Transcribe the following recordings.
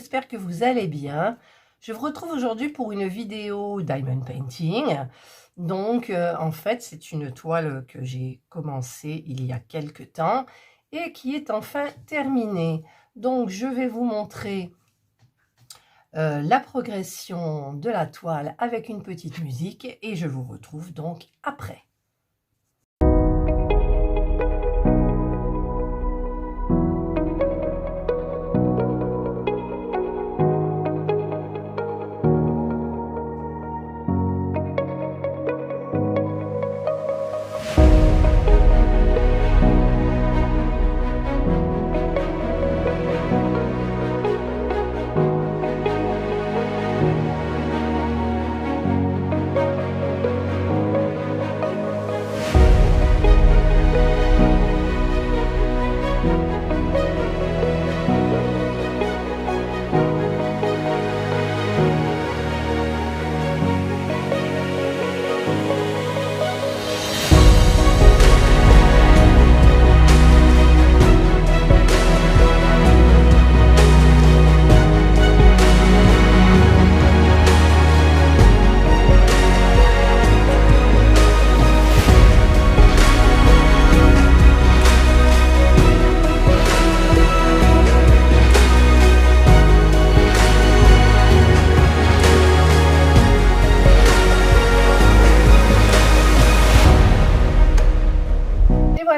j'espère que vous allez bien. Je vous retrouve aujourd'hui pour une vidéo Diamond Painting. Donc, en fait, c'est une toile que j'ai commencée il y a quelques temps et qui est enfin terminée. Donc, je vais vous montrer la progression de la toile avec une petite musique et je vous retrouve donc après.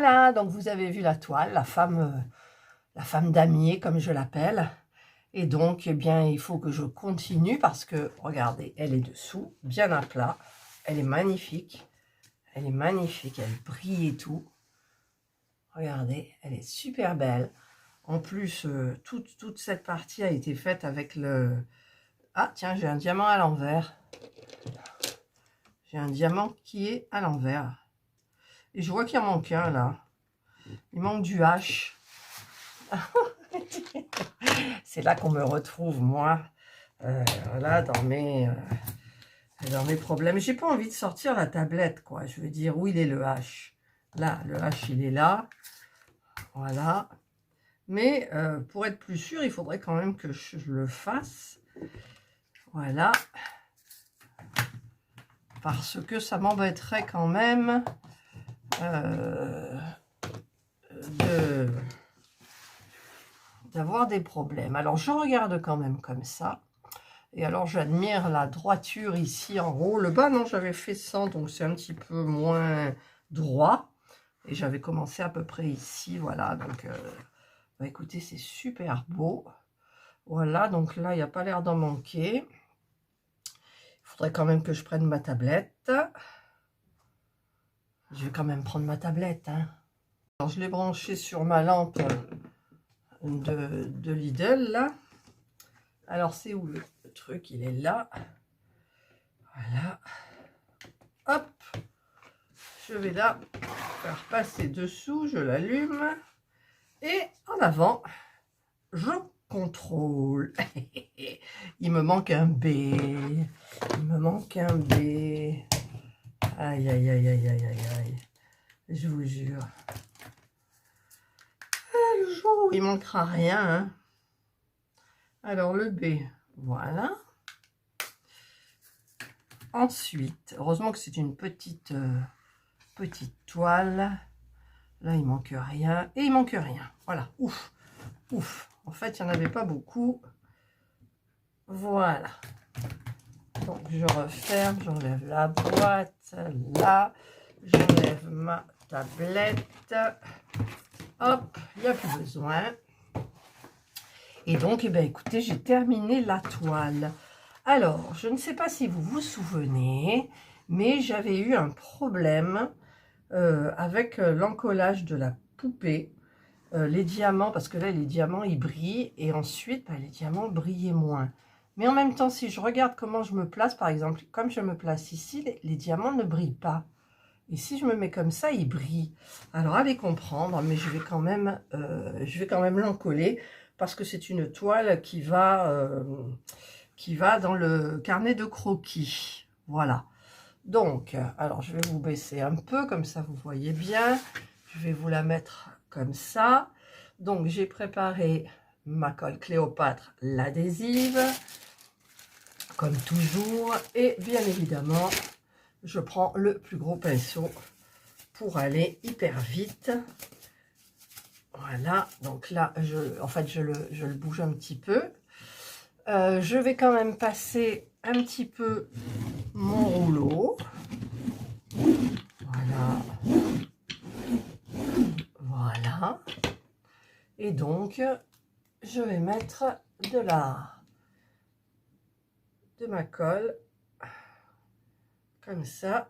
Voilà, donc vous avez vu la toile, la femme damier comme je l'appelle. Et donc, eh bien, il faut que je continue parce que, regardez, elle est dessous, bien à plat. Elle est magnifique. Elle est magnifique, elle brille et tout. Regardez, elle est super belle. En plus, toute cette partie a été faite avec le... Ah, tiens, j'ai un diamant à l'envers. J'ai un diamant qui est à l'envers. Et je vois qu'il en manque un, là. Il manque du H. C'est là qu'on me retrouve, moi. Voilà, dans mes problèmes. J'ai pas envie de sortir la tablette, quoi. Je veux dire, où il est le H? Là, le H, il est là. Voilà. Mais pour être plus sûr, il faudrait quand même que je le fasse. Voilà. Parce que ça m'embêterait quand même d'avoir des problèmes. Alors, je regarde quand même comme ça. Et alors, j'admire la droiture ici en haut. Le bas, non, j'avais fait 100, donc c'est un petit peu moins droit. Et j'avais commencé à peu près ici, voilà. Donc, bah, écoutez, c'est super beau. Voilà, donc là, il n'y a pas l'air d'en manquer. Il faudrait quand même que je prenne ma tablette. Je vais quand même prendre ma tablette, hein. Alors, je l'ai branchée sur ma lampe de Lidl, là. Alors, c'est où le truc? Il est là. Voilà. Hop. Je vais là faire passer dessous. Je l'allume. Et en avant, je contrôle. Il me manque un B. Il me manque un B. Aïe, aïe, aïe, aïe, aïe, aïe, aïe. Je vous jure. Le jour où il manquera rien, hein. Alors, le B, voilà. Ensuite, heureusement que c'est une petite toile. Là, il manque rien. Et il manque rien. Voilà. Ouf. Ouf. En fait, il n'y en avait pas beaucoup. Voilà. Donc, je referme. J'enlève la boîte. Là. J'enlève ma tablette. Hop. Il n'y a plus besoin. Et donc, eh bien, écoutez, j'ai terminé la toile. Alors, je ne sais pas si vous vous souvenez, mais j'avais eu un problème avec l'encollage de la poupée. Les diamants, parce que là, les diamants, ils brillent. Et ensuite, bah, les diamants brillaient moins. Mais en même temps, si je regarde comment je me place, par exemple, comme je me place ici, les diamants ne brillent pas. Et si je me mets comme ça, ils brillent. Alors, allez comprendre, mais je vais quand même l'encoller. Parce que c'est une toile qui va dans le carnet de croquis. Voilà. Donc, alors je vais vous baisser un peu, comme ça vous voyez bien. Je vais vous la mettre comme ça. Donc, j'ai préparé ma colle Cléopâtre, l'adhésive, comme toujours. Et bien évidemment, je prends le plus gros pinceau pour aller hyper vite. Voilà, donc là, en fait, je le bouge un petit peu. Je vais quand même passer un petit peu mon rouleau. Voilà. Voilà. Et donc, je vais mettre de ma colle, comme ça.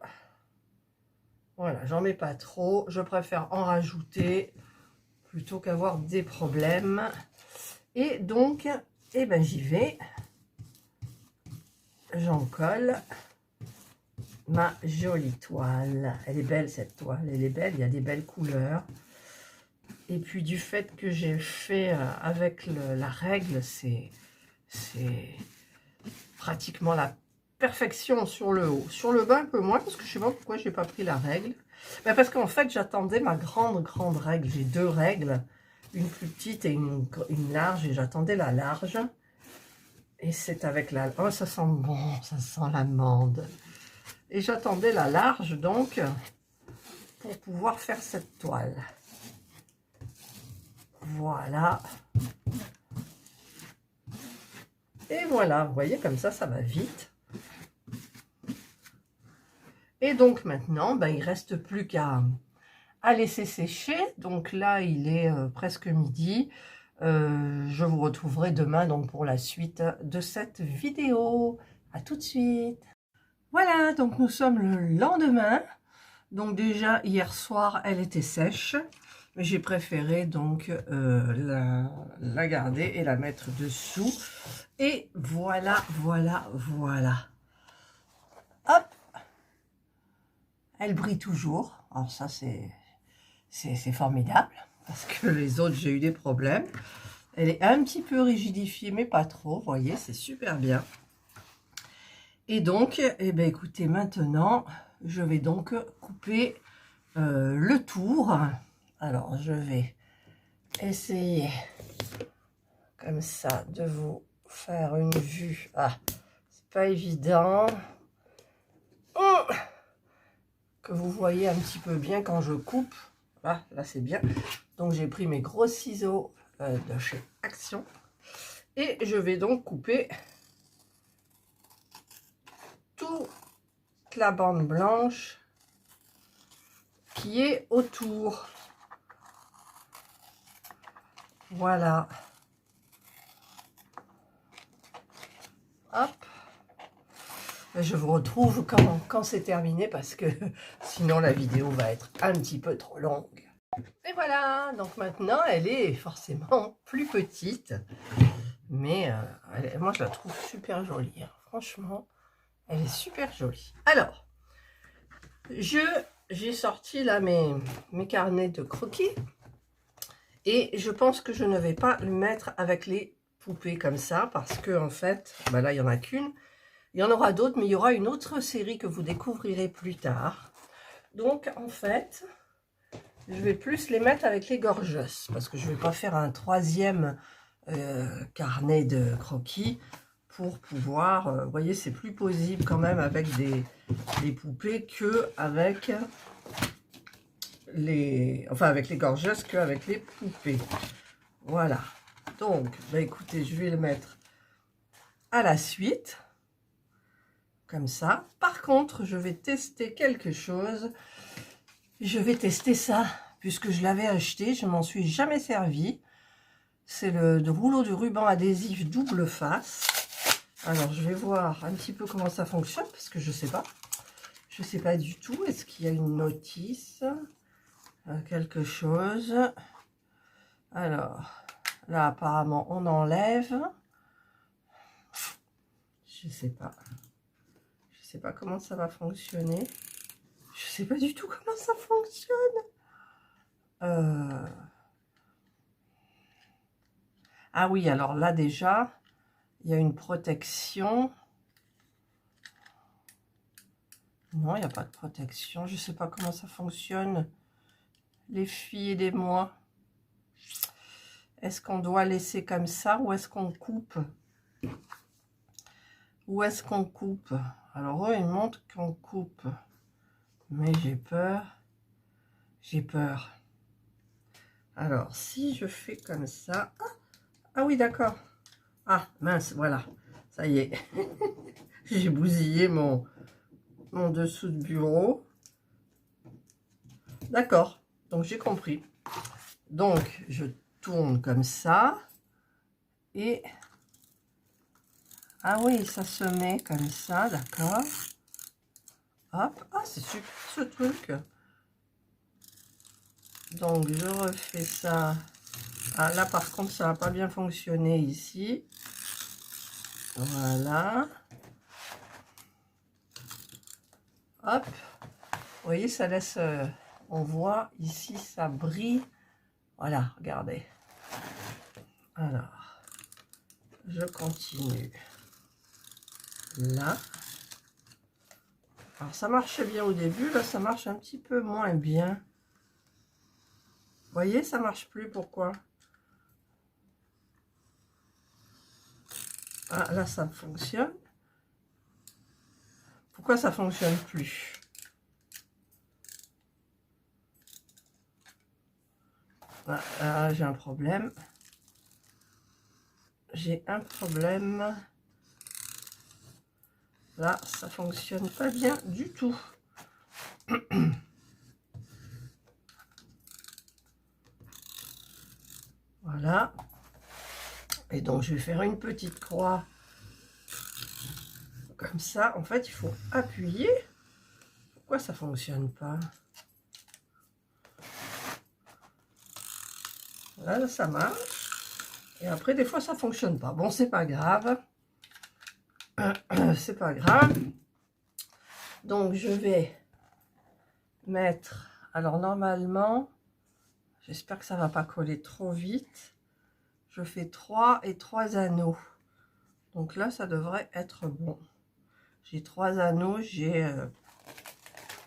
Voilà, j'en mets pas trop. Je préfère en rajouter plutôt qu'avoir des problèmes. Et donc, eh ben, j'y vais. J'en colle ma jolie toile. Elle est belle cette toile, elle est belle, il y a des belles couleurs. Et puis du fait que j'ai fait avec la règle, c'est pratiquement la perfection sur le haut. Sur le bas un peu moins, parce que je sais pas pourquoi j'ai pas pris la règle. Ben parce qu'en fait j'attendais ma grande règle. J'ai deux règles, une plus petite et une large, et j'attendais la large. Et c'est avec la... Oh, ça sent bon, ça sent l'amande. Et j'attendais la large, donc, pour pouvoir faire cette toile. Voilà. Et voilà, vous voyez, comme ça va vite. Et donc, maintenant, ben, il ne reste plus qu'à laisser sécher. Donc là, il est presque midi. Je vous retrouverai demain donc pour la suite de cette vidéo. À tout de suite. Voilà, donc nous sommes le lendemain. Donc déjà, hier soir, elle était sèche. Mais j'ai préféré donc la garder et la mettre dessous. Et voilà, voilà, voilà. Hop! Elle brille toujours. Alors ça, c'est formidable. Parce que les autres, j'ai eu des problèmes. Elle est un petit peu rigidifiée, mais pas trop. Vous voyez, c'est super bien. Et donc, eh bien, écoutez, maintenant, je vais donc couper le tour. Alors, je vais essayer comme ça de vous faire une vue. Ah, c'est pas évident. Oh, que vous voyez un petit peu bien quand je coupe. Ah, là, c'est bien. Donc, j'ai pris mes gros ciseaux de chez Action. Et je vais donc couper toute la bande blanche qui est autour. Voilà. Hop. Je vous retrouve quand c'est terminé parce que sinon la vidéo va être un petit peu trop longue. Et voilà, donc maintenant elle est forcément plus petite. Mais moi je la trouve super jolie. Hein. Franchement, elle est super jolie. Alors, j'ai sorti là mes carnets de croquis. Et je pense que je ne vais pas le mettre avec les poupées comme ça. Parce que en fait, bah là il n'y en a qu'une. Il y en aura d'autres, mais il y aura une autre série que vous découvrirez plus tard. Donc, en fait, je vais plus les mettre avec les gorgeuses. Parce que je ne vais pas faire un troisième carnet de croquis pour pouvoir... vous voyez, c'est plus possible quand même avec des poupées qu'avec avec les gorgeuses qu'avec les poupées. Voilà. Donc, bah écoutez, je vais le mettre à la suite. Comme ça. Par contre, je vais tester quelque chose. Je vais tester ça, puisque je l'avais acheté, je m'en suis jamais servi. C'est le rouleau de ruban adhésif double face. Alors, je vais voir un petit peu comment ça fonctionne, parce que je sais pas. Je sais pas du tout. Est-ce qu'il y a une notice? Quelque chose. Alors, là, apparemment, on enlève. Je sais pas. Je sais pas comment ça va fonctionner. Je sais pas du tout comment ça fonctionne. Ah oui, alors là déjà, il y a une protection. Non, il n'y a pas de protection. Je sais pas comment ça fonctionne. Les filles, aidez-moi. Est-ce qu'on doit laisser comme ça ou est-ce qu'on coupe? Où est-ce qu'on coupe? Alors, eux, ils montrent qu'on coupe. Mais j'ai peur. J'ai peur. Alors, si je fais comme ça... Ah oui, d'accord. Ah, mince, voilà. Ça y est. J'ai bousillé mon dessous de bureau. D'accord. Donc, j'ai compris. Donc, je tourne comme ça. Et... Ah oui, ça se met comme ça, d'accord. Hop. Ah, c'est super ce truc. Donc, je refais ça. Ah, là, par contre, ça n'a pas bien fonctionné ici. Voilà. Hop. Vous voyez, ça laisse... on voit ici, ça brille. Voilà, regardez. Alors, je continue. Là. Alors, ça marche bien au début. Là, ça marche un petit peu moins bien. Vous voyez, ça marche plus. Pourquoi? Ah, là, ça fonctionne. Pourquoi ça fonctionne plus? Ah, j'ai un problème. J'ai un problème. Là, ça fonctionne pas bien du tout. Voilà. Et donc, je vais faire une petite croix. Comme ça. En fait, il faut appuyer. Pourquoi ça fonctionne pas? Là, ça marche. Et après, des fois, ça fonctionne pas. Bon, c'est pas grave. C'est pas grave. Donc, je vais mettre... Alors, normalement, j'espère que ça va pas coller trop vite. Je fais 3 et 3 anneaux. Donc là, ça devrait être bon. J'ai 3 anneaux. J'ai...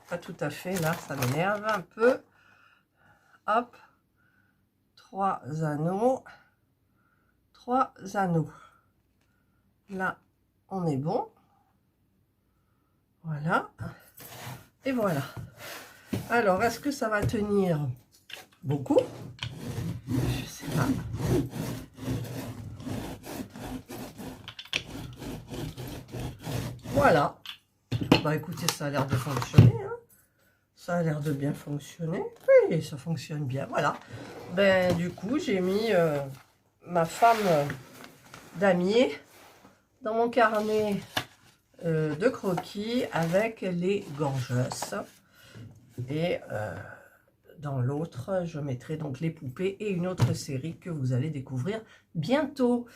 pas tout à fait, là, ça m'énerve un peu. Hop. 3 anneaux. 3 anneaux. Là, on est bon. Voilà. Et voilà. Alors, est-ce que ça va tenir beaucoup? Je sais pas. Voilà. Bah écoutez, ça a l'air de fonctionner. Hein. Ça a l'air de bien fonctionner. Oui, ça fonctionne bien. Voilà. Ben du coup, j'ai mis ma femme damier dans mon carnet de croquis avec les gorgeuses. Et dans l'autre, je mettrai donc les poupées et une autre série que vous allez découvrir bientôt.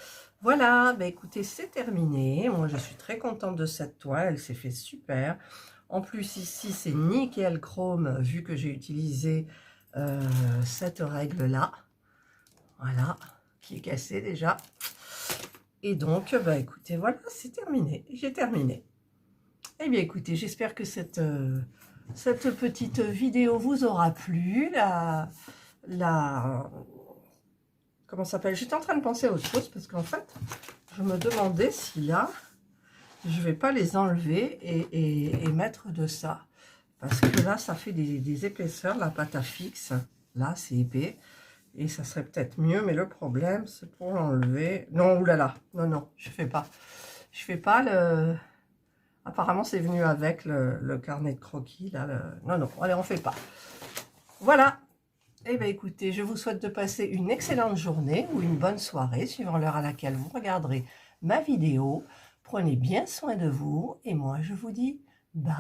Voilà, bah écoutez, c'est terminé. Moi, je suis très contente de cette toile. Elle s'est fait super. En plus, ici, c'est nickel chrome, vu que j'ai utilisé cette règle-là. Voilà, qui est cassée déjà. Et donc, bah écoutez, voilà, c'est terminé. J'ai terminé. Eh bien, écoutez, j'espère que cette petite vidéo vous aura plu. Comment ça s'appelle? J'étais en train de penser à autre chose parce qu'en fait, je me demandais si là, je vais pas les enlever et mettre de ça. Parce que là, ça fait des épaisseurs, la pâte à fixe. Là, c'est épais. Et ça serait peut-être mieux, mais le problème, c'est pour l'enlever. Non, oulala, non, non, je fais pas. Je fais pas le... Apparemment, c'est venu avec le carnet de croquis. Là, non, non, allez, on fait pas. Voilà. Eh bien, écoutez, je vous souhaite de passer une excellente journée ou une bonne soirée, suivant l'heure à laquelle vous regarderez ma vidéo. Prenez bien soin de vous et moi, je vous dis bye.